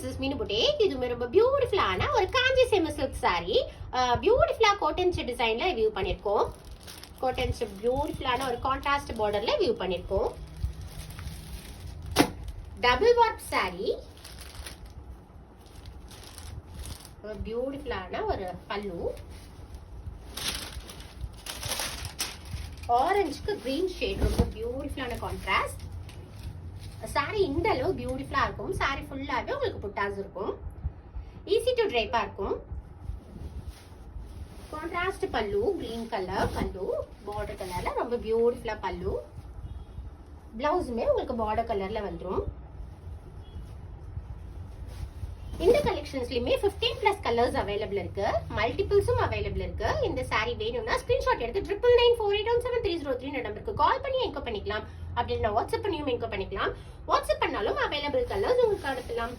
Mrs மீனு புட்டேக். இதுவுமே ரொம்ப பியூட்டிஃபுல்லான ஒரு காஞ்சி செமி சில்க் சாரி. பியூட்டிஃபுல்லா கோட்டன் டிசைன்ல வியூ பண்ணிருக்கோம். கோட்டன் பியூட்டிஃபுல்லான ஒரு கான்ட்ராஸ்ட் பார்டர்ல வியூ பண்ணிருக்கோம். Double warp sorry. பியூட்டிஃபுல்லான ஒரு பல்லு. ஆரஞ்சுக்கு கிரீன் ஷேட், ரொம்ப பியூட்டிஃபுல்லான கான்ட்ராஸ்ட். சாரி இந்த அளவு பியூட்டிஃபுல்லா இருக்கும். சாரி ஃபுல்லாவே உங்களுக்கு புட்டாஸ் இருக்கும். ஈஸி டு ட்ரைப்பா இருக்கும். கான்ட்ராஸ்ட் பல்லு, கிரீன் கலர் பல்லு, பார்டர் கலர்ல ரொம்ப பியூட்டிஃபுல்லா பல்லு. பிளவுஸுமே உங்களுக்கு பார்டர் கலர்ல வந்துடும். இந்த கலெக்ஷன்ஸ்லயுமே 15+ கலர்ஸ் அவைலபிள் இருக்கு. மல்டிபிள்ஸும் அவைலபிள் இருக்கு. இந்த சாரி வேணும்னா ஸ்கிரீன்ஷாட் எடுத்து 9994817303 நம்பருக்கு கால் பண்ணி என்கோ பண்ணிக்கலாம். அப்படின்னா வாட்ஸ்அப் பண்ணியும் என்கோ பண்ணிக்கலாம். வாட்ஸ்அப் பண்ணாலும் அவைலபிள் கலர்ஸ் உங்களுக்கு அனுப்பலாம்.